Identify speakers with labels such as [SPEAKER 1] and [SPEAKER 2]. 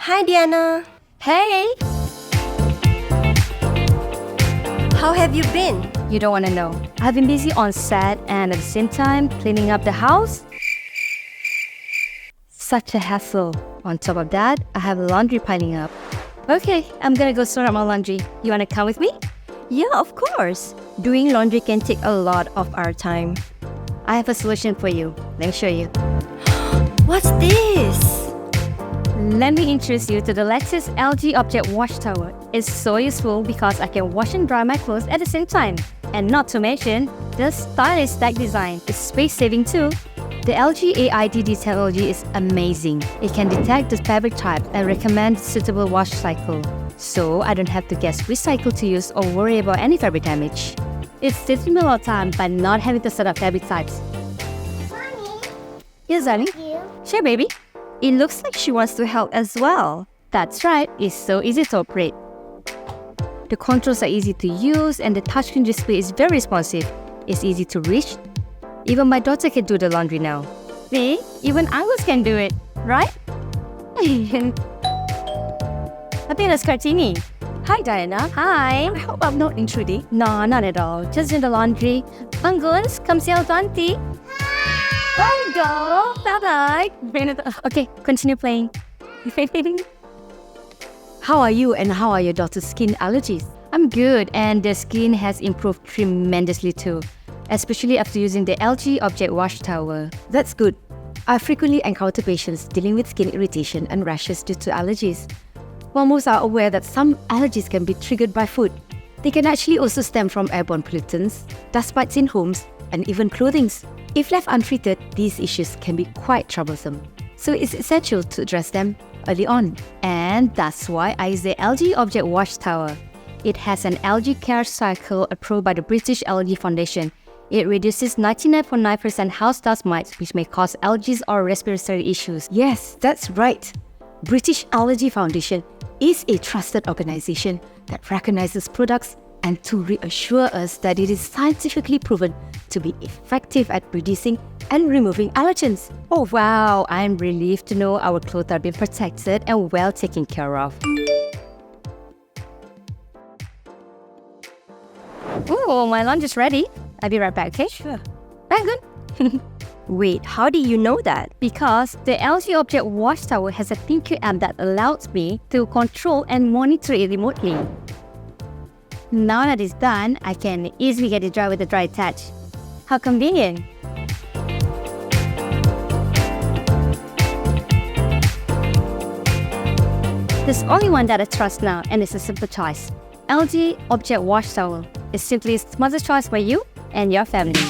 [SPEAKER 1] Hi Diana.
[SPEAKER 2] Hey!
[SPEAKER 1] How have you been?
[SPEAKER 2] You don't want to know. I've been busy on set and at the same time cleaning up the house. Such a hassle. On top of that, I have laundry piling up. Okay, I'm gonna go sort out my laundry. You wanna come with me?
[SPEAKER 1] Yeah, of course. Doing laundry can take a lot of our time.
[SPEAKER 2] I have a solution for you. Let me show you.
[SPEAKER 1] What's this?
[SPEAKER 2] Let me introduce you to the latest LG Objet WashTower. It's so useful because I can wash and dry my clothes at the same time. And not to mention, the stylish stack design is space-saving too. The LG AIDD technology is amazing. It can detect the fabric type and recommend suitable wash cycle. So I don't have to guess which cycle to use or worry about any fabric damage. It saves me a lot of time by not having to set up fabric types.
[SPEAKER 3] Mommy,
[SPEAKER 2] Yes, darling?
[SPEAKER 3] you.
[SPEAKER 2] Sure, baby.
[SPEAKER 1] It looks like she wants to help as well.
[SPEAKER 2] That's right, it's so easy to operate. The controls are easy to use and the touchscreen display is very responsive. It's easy to reach. Even my daughter can do the laundry now. See, even Angus can do it, right? I think that's Kartini.
[SPEAKER 1] Hi Diana.
[SPEAKER 2] Hi.
[SPEAKER 1] I hope I'm not intruding.
[SPEAKER 2] No, not at all. Just doing the laundry. Angus, come see our auntie. There you go. Bye-bye. Okay, continue playing.
[SPEAKER 4] How are you and how are your daughter's skin allergies?
[SPEAKER 2] I'm good and the skin has improved tremendously too, especially after using the LG Objet WashTower.
[SPEAKER 4] That's good. I frequently encounter patients dealing with skin irritation and rashes due to allergies. While most are aware that some allergies can be triggered by food, they can actually also stem from airborne pollutants, dust mites in homes, and even clothing. If left untreated, these issues can be quite troublesome. So it's essential to address them early on.
[SPEAKER 2] And that's why I use the LG Objet WashTower. It has an Allergy Care cycle approved by the British Allergy Foundation. It reduces 99.9% house dust mites which may cause allergies or respiratory issues.
[SPEAKER 4] Yes, that's right. British Allergy Foundation is a trusted organization that recognizes products and to reassure us that it is scientifically proven to be effective at reducing and removing allergens.
[SPEAKER 2] Oh wow, I'm relieved to know our clothes are being protected and well taken care of. Oh, my lunch is ready. I'll be right back, okay?
[SPEAKER 1] Sure.
[SPEAKER 2] Very good.
[SPEAKER 1] Wait, how do you know that?
[SPEAKER 2] Because the LG Objet WashTower has a ThinQ app that allows me to control and monitor it remotely. Now that it's done, I can easily get it dry with a dry attach. How convenient! There's only one that I trust now, and it's a simple choice. LG Objet WashTower is simply the smartest choice for you and your family.